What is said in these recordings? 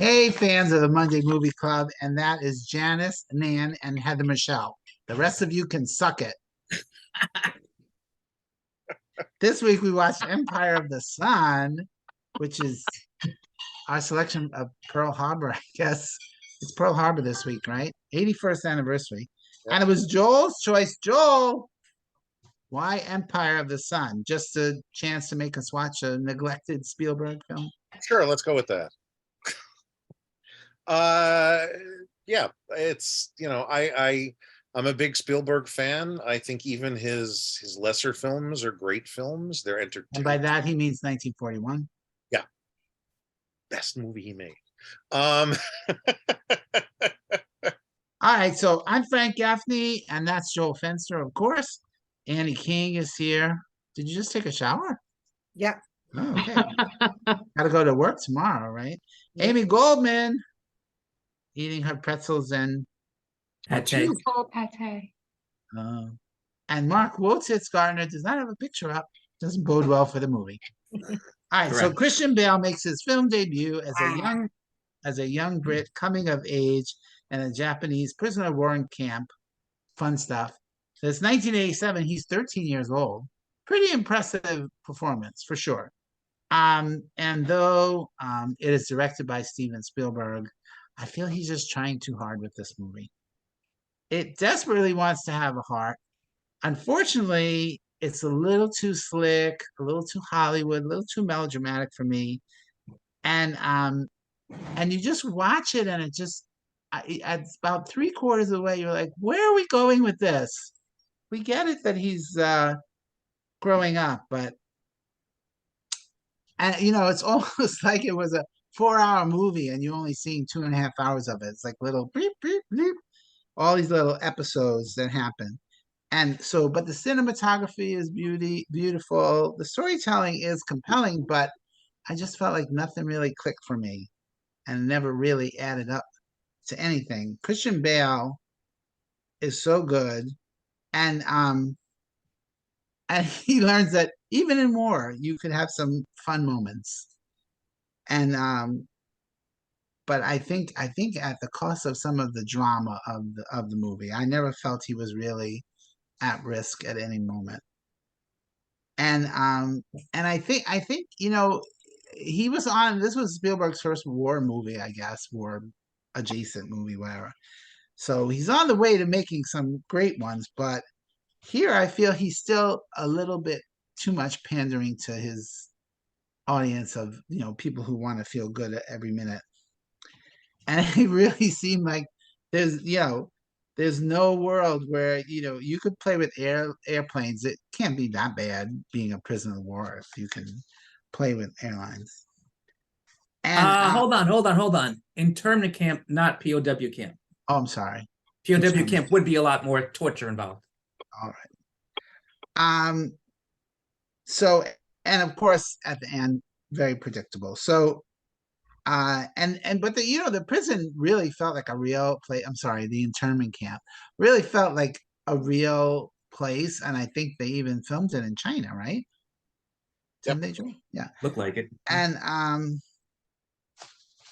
Hey, fans of the Monday Movie Club, and that is Janice, Nan, and Heather Michelle. The rest of you can suck it. This week we watched Empire of the Sun, which is our selection of Pearl Harbor, I guess. It's Pearl Harbor this week, right? 81st anniversary. Yep. And it was Joel's choice. Joel, why Empire of the Sun? Just a chance to make us watch a neglected Spielberg film? Sure, let's go with that. Yeah, it's I'm a big Spielberg fan. I think even his lesser films are great films. They're And entertaining. by that he means 1941. Yeah, best movie he made. Um, All right, so I'm Frank Gaffney, and that's Joel Fenster, of course. Annie King is here. Did you just take a shower? Yeah. Oh, okay. Got to go to work tomorrow, right? Yeah. Amy Goldman eating her pretzels and Pate. Oh, pate. and Mark Wotsitz Gardner does not have a picture up. Doesn't bode well for the movie. All right, so Correct. Christian Bale makes his film debut as a young Brit coming of age in a Japanese prisoner of war camp. Fun stuff. So it's 1987. He's 13 years old. Pretty impressive performance for sure. And though it is directed by Steven Spielberg, I feel he's just trying too hard with this movie. It desperately wants to have a heart. Unfortunately, it's a little too slick, a little too Hollywood, a little too melodramatic for me. And you just watch it, and it just at about 3/4 of the way, you're like, where are we going with this? We get it that he's growing up, but it's almost like it was a 4-hour movie and you only seeing 2.5 hours of it. It's like little bleep, bleep, bleep, all these little episodes that happen. And so, but the cinematography is beautiful. The storytelling is compelling, but I just felt like nothing really clicked for me and never really added up to anything. Christian Bale is so good, and he learns that even in war you could have some fun moments. And but I think at the cost of some of the drama of the movie. I never felt he was really at risk at any moment. And I think he was on, this was Spielberg's first war movie, I guess, war adjacent movie, whatever. So he's on the way to making some great ones, but here I feel he's still a little bit too much pandering to his audience of people who want to feel good at every minute. And it really seemed like there's no world where you could play with airplanes. It can't be that bad being a prisoner of war if you can play with airlines. And Hold on. Internment camp, not POW camp. oh, I'm sorry. POW camp would be a lot more torture involved. All right. So, and of course at the end, very predictable. So but the prison really felt like a real place. I'm sorry, the internment camp really felt like a real place, and I think they even filmed it in China, right? Yep. Didn't they, Joe? Yeah. Look like it. And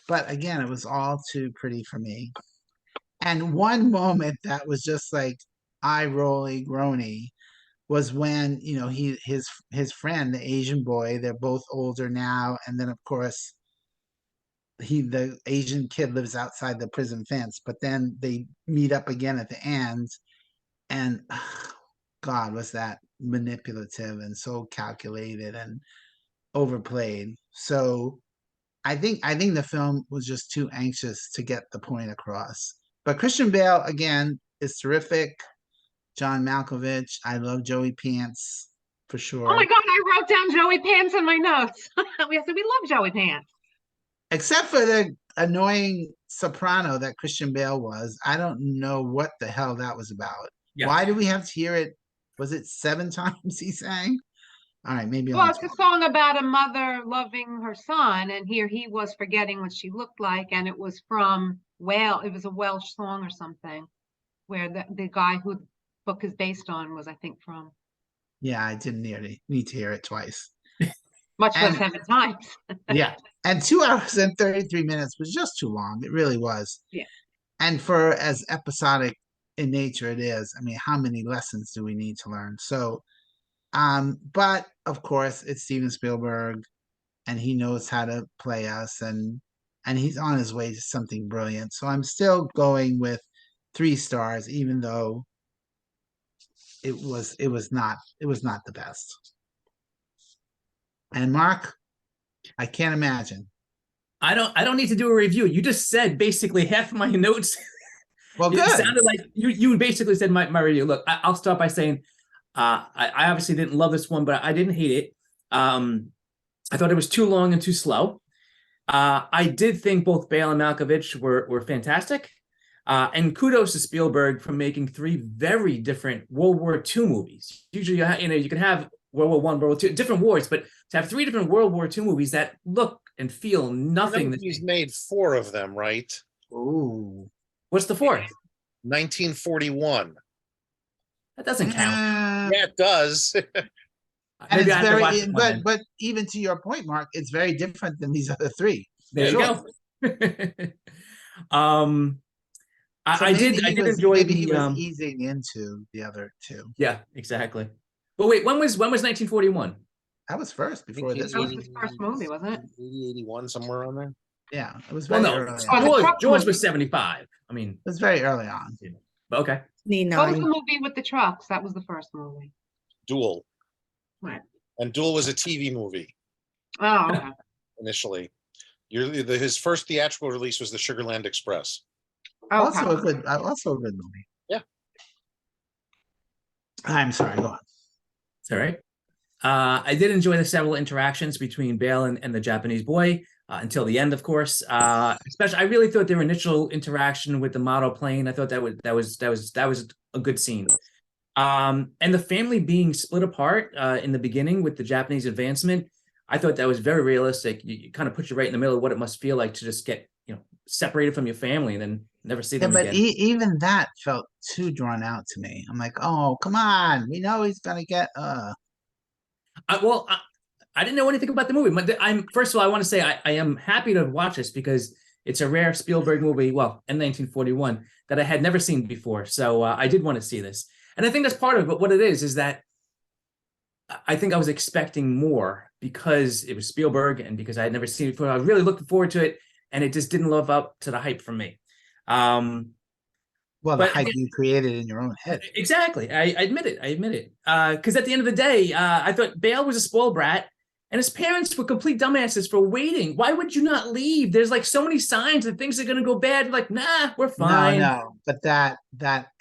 but again, it was all too pretty for me. And one moment that was just like eye rolly groany was when his friend, the Asian boy, they're both older now, and then of course the Asian kid lives outside the prison fence, but then they meet up again at the end, and God, was that manipulative and so calculated and overplayed. So I think the film was just too anxious to get the point across. But Christian Bale again is terrific. John Malkovich, I love Joey Pants for sure. Oh my God, I wrote down Joey Pants in my notes. We love Joey Pants. Except for the annoying soprano that Christian Bale was. I don't know what the hell that was about. Yeah. Why do we have to hear it? Was it 7 times he sang? All right, maybe. Well, it's a song about a mother loving her son, and here he was forgetting what she looked like, and it was from it was a Welsh song or something, where the guy who the book is based on was, I think, from. Yeah, I didn't need to hear it twice. Much less 7 times. Yeah. And 2 hours and 33 minutes was just too long. It really was. Yeah. And for as episodic in nature it is, I mean, how many lessons do we need to learn? So, but of course, it's Steven Spielberg, and he knows how to play us, and he's on his way to something brilliant. So I'm still going with 3 stars, even though it was not the best. And Mark, I can't imagine. I don't need to do a review. You just said basically half of my notes. Well, It good. sounded like you basically said my review. Look, I'll start by saying I obviously didn't love this one, but I didn't hate it. I thought it was too long and too slow. I did think both Bale and Malkovich were fantastic. And kudos to Spielberg for making 3 very different World War II movies. Usually, you can have World War I, World War II, different wars, but to have 3 different World War II movies that look and feel nothing. He's made 4 of them, right? Ooh. What's the 4th? 1941. That doesn't count. Yeah, it does. And Maybe it's I have to watch very, it one but then. but even to your point, Mark, it's very different than these other 3. There Sure. you go. So I did enjoy maybe he was the easing into the other 2. yeah, exactly. But wait, when was 1941? That was first before this That was one. his first movie, wasn't it? 80, 81, somewhere on there. Yeah, it was Well, very no, early Oh, on. the George, truck George movie. was 75. I mean, It was very early on. but okay. What was the movie with the trucks? That was the first movie. Duel. Right. And Duel was a TV movie Oh, okay. initially. His first theatrical release was the Sugarland Express. Also Okay. also a good movie. Yeah. I'm sorry, go on. It's all right. I did enjoy the several interactions between Bale and the Japanese boy until the end, of course. Especially, I really thought their initial interaction with the model plane. I thought that was a good scene. And the family being split apart in the beginning with the Japanese advancement, I thought that was very realistic. You kind of put you right in the middle of what it must feel like to just get separated from your family and then never see Yeah, them but again. even that felt too drawn out to me. I'm like, oh, come on. We know he's gonna get I didn't know anything about the movie. But first of all, I want to say I am happy to watch this because it's a rare Spielberg movie, well, in 1941, that I had never seen before. So I did want to see this. And I think that's part of it. But what it is that I think I was expecting more because it was Spielberg and because I had never seen it before. I was really looking forward to it, and it just didn't live up to the hype for me. well, the but hype you created in your own head. Exactly. I admit it. Because at the end of the day, I thought Bale was a spoiled brat, and his parents were complete dumbasses for waiting. Why would you not leave? There's like so many signs that things are going to go bad. You're like, nah, we're fine. No, but that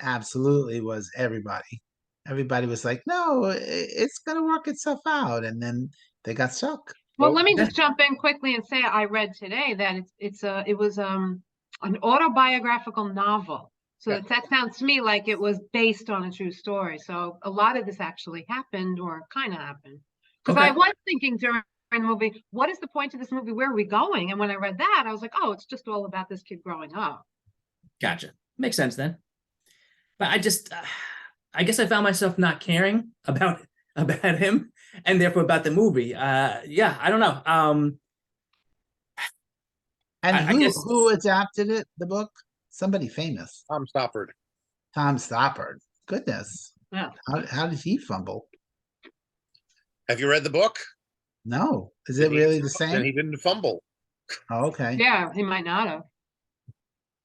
absolutely was everybody. Everybody was like, no, it's gonna work itself out, and then they got stuck. Well, let me just jump in quickly and say I read today that it was an autobiographical novel. So Yeah. that sounds to me like it was based on a true story. So a lot of this actually happened or kind of happened. Because I Okay. was thinking during the movie, what is the point of this movie? Where are we going? And when I read that, I was like, oh, it's just all about this kid growing up. Gotcha. Makes sense then. But I guess I found myself not caring about him and therefore about the movie. Yeah, I don't know. And I guess- who adapted it? The book? Somebody famous. Tom Stoppard. Tom Stoppard. Goodness. Yeah. How did he fumble? Have you read the book? No. Is it really the Then he same? didn't fumble. Oh, okay. Yeah, he might not have.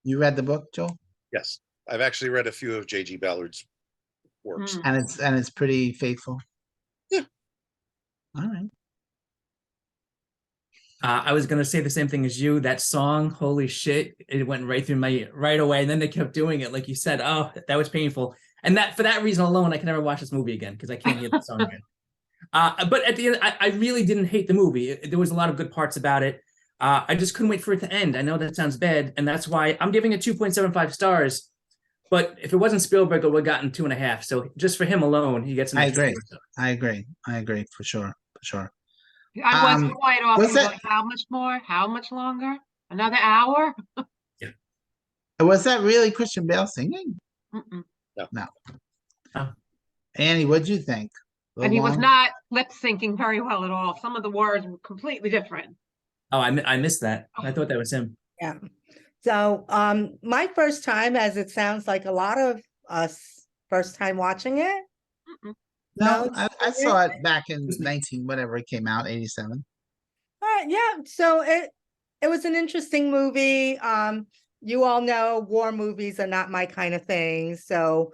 You read the book, Joel? Yes. I've actually read a few of J.G. Ballard's works. Mm. And it's pretty faithful. Yeah. All right. I was gonna say the same thing as you. That song, holy shit, it went right through my right away. And then they kept doing it, like you said. Oh, that was painful. And that for that reason alone, I can never watch this movie again because I can't hear the song again. But at the end, I really didn't hate the movie. There was a lot of good parts about it. I just couldn't wait for it to end. I know that sounds bad, and that's why I'm giving it 2.75 stars. But if it wasn't Spielberg, it would have gotten 2.5. So just for him alone, he gets an I extra agree. 4 stars. I agree for sure. For sure. I was quite off. was I was that- like, how much more? How much longer? Another hour? Was that really Christian Bale singing? Mm-mm. No. Oh. Annie, what'd you think? A And he little was long? not lip syncing very well at all. Some of the words were completely different. Oh, I missed that. I thought that was him. Yeah. So, my first time, as it sounds like a lot of us first time watching it. Mm-mm. No, No, I saw it back in 19, whatever it came out, 87. Yeah, so it was an interesting movie. You all know war movies are not my kind of thing, so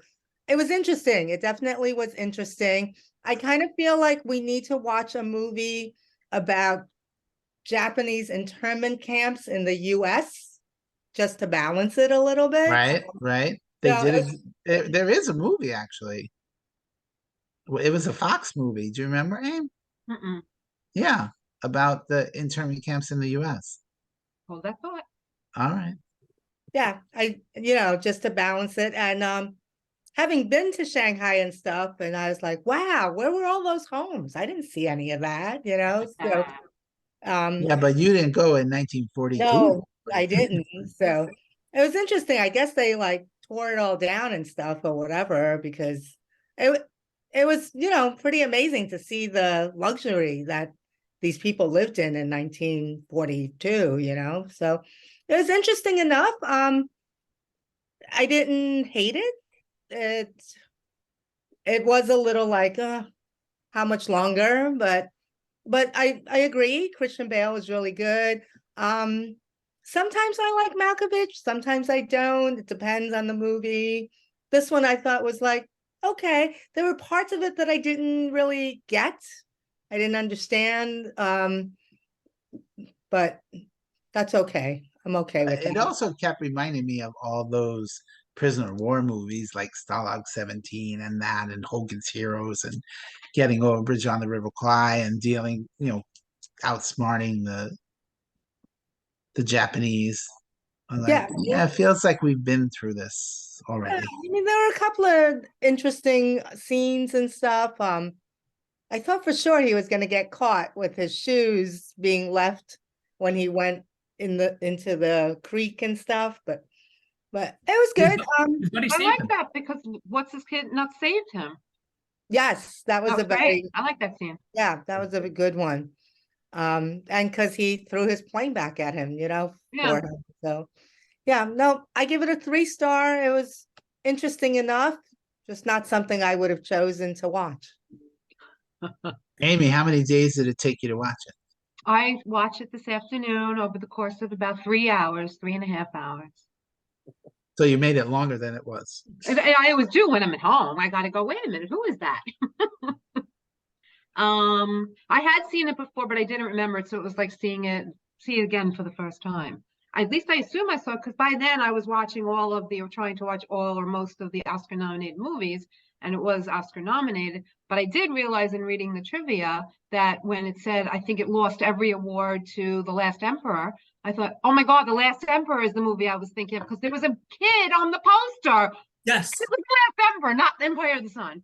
it was interesting. It definitely was interesting. I kind of feel like we need to watch a movie about Japanese internment camps in the US just to balance it a little bit. Right, right. They So did it- it. There is a movie actually. It was a Fox movie. Do you remember, Aim? Mm-mm. Yeah, about the internment camps in the U.S. Hold that thought. All right. Yeah, just to balance it. And having been to Shanghai and stuff, and I was like, wow, where were all those homes? I didn't see any of that, So Yeah, but you didn't go in 1942. no, I didn't. So it was interesting. I guess they like tore it all down and stuff or whatever, because it was, pretty amazing to see the luxury that these people lived in 1942, So it was interesting enough. I didn't hate it. It was a little like, how much longer? But I agree. Christian Bale was really good. Sometimes I like Malkovich, sometimes I don't. It depends on the movie. This one I thought was like, okay. There were parts of it that I didn't really get. I didn't understand. But that's okay. I'm okay with It that. also kept reminding me of all those prisoner of war movies like Stalag 17 and that, and Hogan's Heroes, and getting over Bridge on the River Kwai and dealing, outsmarting the Japanese. I'm like, Yeah. it feels like we've been through this Yeah, already. I mean, there were a couple of interesting scenes and stuff. I thought for sure he was going to get caught with his shoes being left when he went into the creek and stuff, but it was good. His buddy I saved like him. that because what's his kid not saved him? Yes, that was That a was great. very I like that scene. yeah, that was a good one. And because he threw his plane back at him, Yeah. for him. So yeah, no, I give it a 3-star. It was interesting enough, just not something I would have chosen to watch. Amy, how many days did it take you to watch it? I watched it this afternoon over the course of about 3 hours, 3.5 hours. So you made it longer than it was. And I always do when I'm at home. I got to go, wait a minute, who is that? I had seen it before, but I didn't remember it. So it was like see it again for the first time. At least I assume I saw it because by then I was watching trying to watch all or most of the Oscar nominated movies, and it was Oscar nominated. But I did realize in reading the trivia that when it said, I think it lost every award to The Last Emperor, I thought, oh my God, The Last Emperor is the movie I was thinking of because there was a kid on the poster. Yes, It was The Last Emperor, not Empire of the Sun.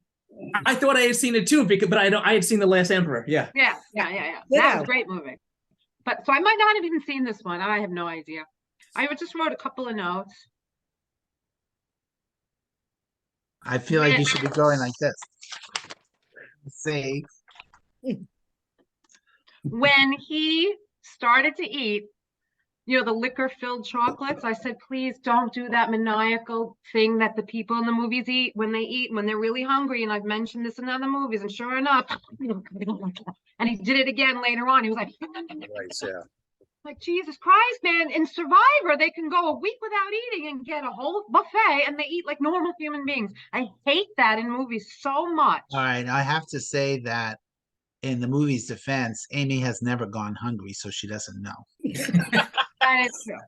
I thought I had seen it too, but I had seen The Last Emperor. Yeah. Yeah. That was a great movie. But so I might not have even seen this one. I have no idea. I just wrote a couple of notes. I feel like you should be going like this. Say, When he started to eat, the liquor-filled chocolates, I said, please don't do that maniacal thing that the people in the movies eat when they're really hungry. And I've mentioned this in other movies, and sure enough, and he did it again later on. He was like, Right, yeah. like, Jesus Christ, man, in Survivor, they can go a week without eating and get a whole buffet and they eat like normal human beings. I hate that in movies so much. all right, I have to say that in the movie's defense, Amy has never gone hungry, so she doesn't know. That is true.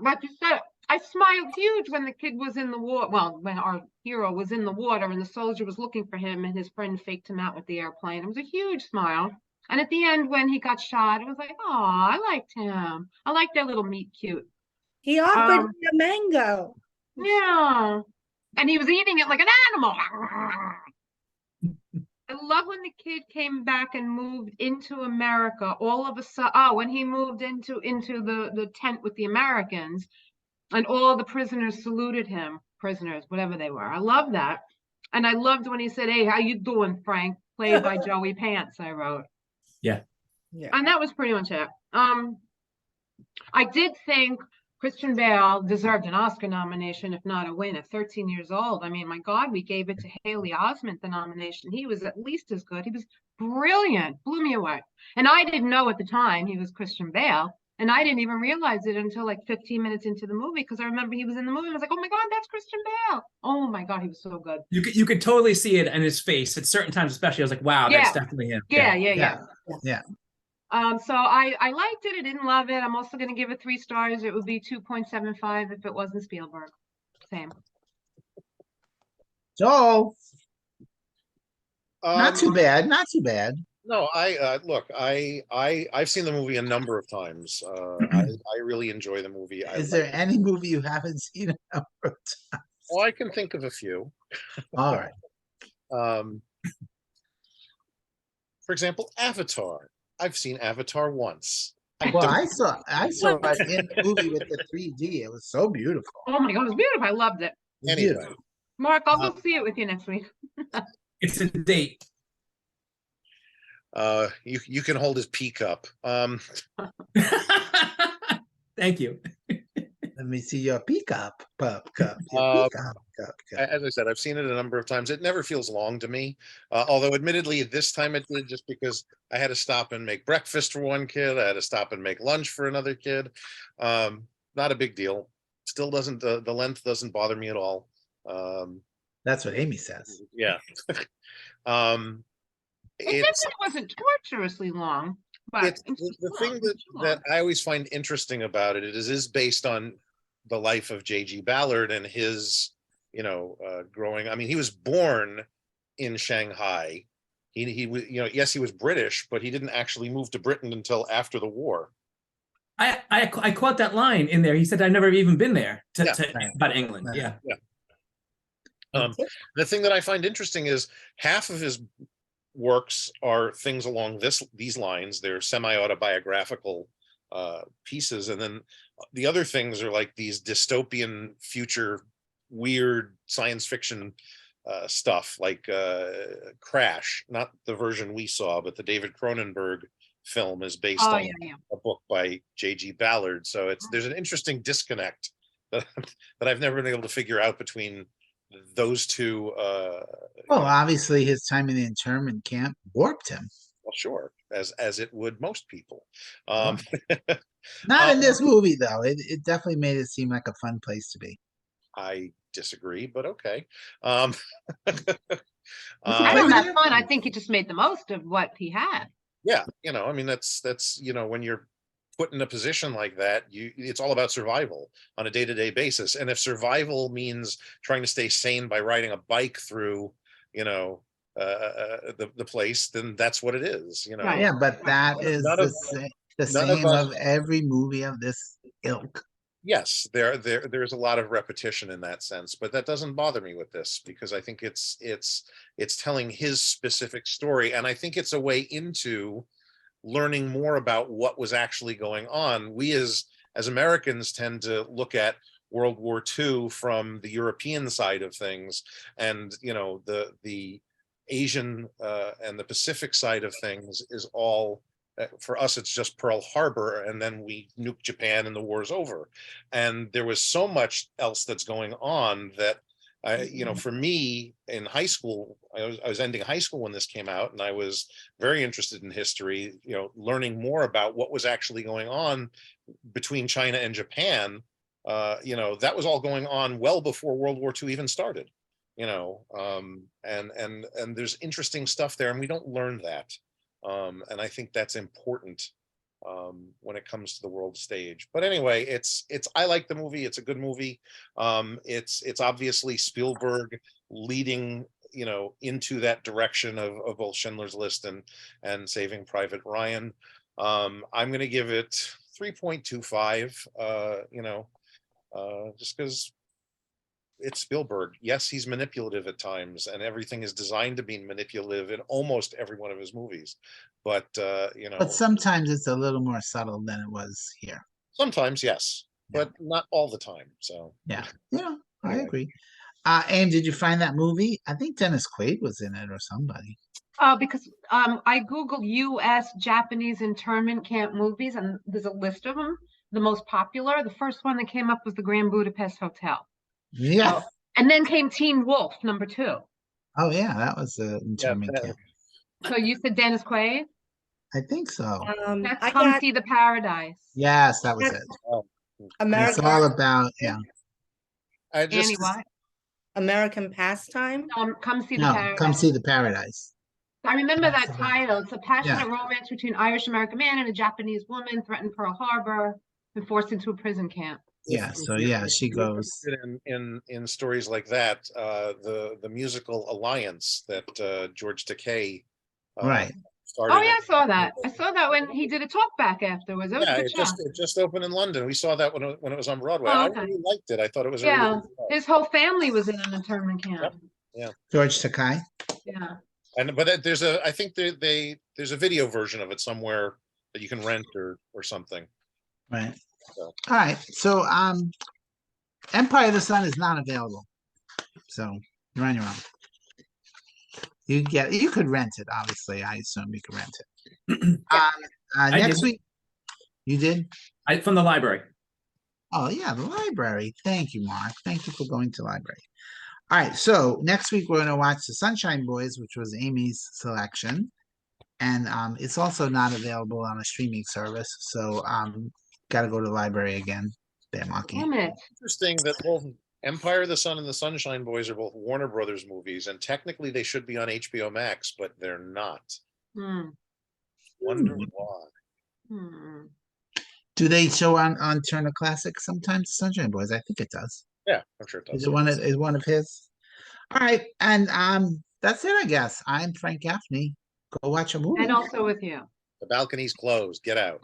Like you said, I smiled huge when the kid was in the water. Well, when our hero was in the water and the soldier was looking for him and his friend faked him out with the airplane. It was a huge smile. And at the end, when he got shot, it was like, oh, I liked him. I liked their little meet cute. He offered me a mango. Yeah. And he was eating it like an animal. I love when the kid came back and moved into America. All of a sudden, when he moved into the tent with the Americans, and all the prisoners saluted him. Prisoners, whatever they were. I love that. And I loved when he said, hey, how you doing, Frank? Played by Joey Pants, I wrote. Yeah. And that was pretty much it. I did think Christian Bale deserved an Oscar nomination, if not a win, at 13 years old. I mean, my God, we gave it to Haley Osment, the nomination. He was at least as good. He was brilliant, blew me away. And I didn't know at the time he was Christian Bale. And I didn't even realize it until like 15 minutes into the movie, because I remember he was in the movie. I was like, oh my God, that's Christian Bale. Oh my God, he was so good. You could totally see it in his face at certain times, especially. I was like, wow, Yeah. that's definitely him. Yeah. Yeah. So I liked it. I didn't love it. I'm also going to give it 3 stars. It would be 2.75 if it wasn't Spielberg. Same. Joel, not too Um, bad. Not too bad. No, look, I've seen the movie a number of times. I really enjoy the movie. Is there any movie you haven't seen a number of times? Oh, I can think of a few. All right. For example, Avatar. I've seen Avatar once. Well, I saw it in the movie with the 3D. It was so beautiful. Oh my God, it was beautiful. I loved it. It was Anyway. beautiful. Mark, I'll go see it with you next week. It's a date. You can hold his pea cup. Thank you. Let me see your cup. Cup. As I said, I've seen it a number of times. It never feels long to me. Although admittedly, this time it did, just because I had to stop and make breakfast for one kid. I had to stop and make lunch for another kid. Not a big deal. Still doesn't, the length doesn't bother me at all. That's what Amy says. Yeah. It wasn't torturously long, but It's the thing that I always find interesting about it is based on the life of J.G. Ballard and his, growing. I mean, he was born in Shanghai. He was, yes, he was British, but he didn't actually move to Britain until after the war. I caught that line in there. He said, I've never even been there Right. about England. Right. Yeah. The thing that I find interesting is half of his works are things along these lines. They're semi-autobiographical pieces, and then the other things are like these dystopian future weird science fiction stuff, like Crash, not the version we saw, but the David Cronenberg film is based on a book by J.G. Ballard. So there's an interesting disconnect that I've never been able to figure out between those two. Well, obviously his time in the internment camp warped him. Well, sure, as it would most people. Not in this movie though. It definitely made it seem like a fun place to be. I disagree, but okay. I don't have fun. I think he just made the most of what he had. Yeah, I mean that's when you're put in a position like that, it's all about survival on a day-to-day basis. And if survival means trying to stay sane by riding a bike through, the place, then that's what it is. Right. Yeah, but that is the same of every movie of this ilk. Yes, there's a lot of repetition in that sense, but that doesn't bother me with this, because I think it's telling his specific story, and I think it's a way into learning more about what was actually going on. We as Americans tend to look at World War II from the European side of things, and the Asian and the Pacific side of things is all, for us it's just Pearl Harbor, and then we nuke Japan and the war's over. And there was so much else that's going on that for me in high school, I was ending high school when this came out, and I was very interested in history, learning more about what was actually going on between China and Japan. That was all going on well before World War II even started, and there's interesting stuff there, and we don't learn that. And I think that's important when it comes to the world stage. But anyway, I like the movie. It's a good movie. It's obviously Spielberg leading, into that direction of both Schindler's List and Saving Private Ryan. I'm going to give it 3.25, just because it's Spielberg. Yes, he's manipulative at times, and everything is designed to be manipulative in almost every one of his movies. But but sometimes it's a little more subtle than it was here. Sometimes, yes, but not all the time. So yeah, I agree. Aim, did you find that movie? I think Dennis Quaid was in it or somebody. Because I Googled US Japanese internment camp movies, and there's a list of them. The most popular, the first one that came up was the Grand Budapest Hotel. Yeah. So, and then came Teen Wolf, number 2. Oh yeah, that was the internment that- camp. So you said Dennis Quaid? I think so. That's I Come got See the Paradise. Yes, that was it. That's- Oh, And it's American all about I just, Annie, what? American Pastime. Come See the no, Paradise. Come See the Paradise. I remember That's that about- title. It's a passionate Yeah. romance between Irish American man and a Japanese woman threatened Pearl Harbor and forced into a prison camp. Yeah, so yeah, she goes. in stories like that, the musical Alliance that George Takei Right. started. Oh yeah, I saw that. I saw that when he did a talk back afterwards. That was Yeah, a good show. it just opened in London. We saw that when it was on Broadway. Oh, I okay. really liked it. I thought it was a really Yeah, good show. his whole family was in an internment camp. George Takai. Yeah. But I think there's a video version of it somewhere that you can rent or something. Right. So. All right. So Empire of the Sun is not available. So you're on your own. You could rent it, obviously. I assume you could rent it. Next did. week. You did? From the library. Oh yeah, the library. Thank you, Mark. Thank you for going to library. All right, so next week we're gonna watch The Sunshine Boys, which was Amy's selection. And it's also not available on a streaming service. So gotta go to the library again. There, Marky. Damn it. Interesting that both Empire of the Sun and The Sunshine Boys are both Warner Brothers movies, and technically they should be on HBO Max, but they're not. Hmm. Wonder why. Hmm. Do they show on Turner Classic sometimes? Sunshine Boys, I think it does. Yeah, I'm sure it does. Is it one of his? All right, and that's it, I guess. I'm Frank Gaffney. Go watch a movie. And also with you. The balcony's closed. Get out.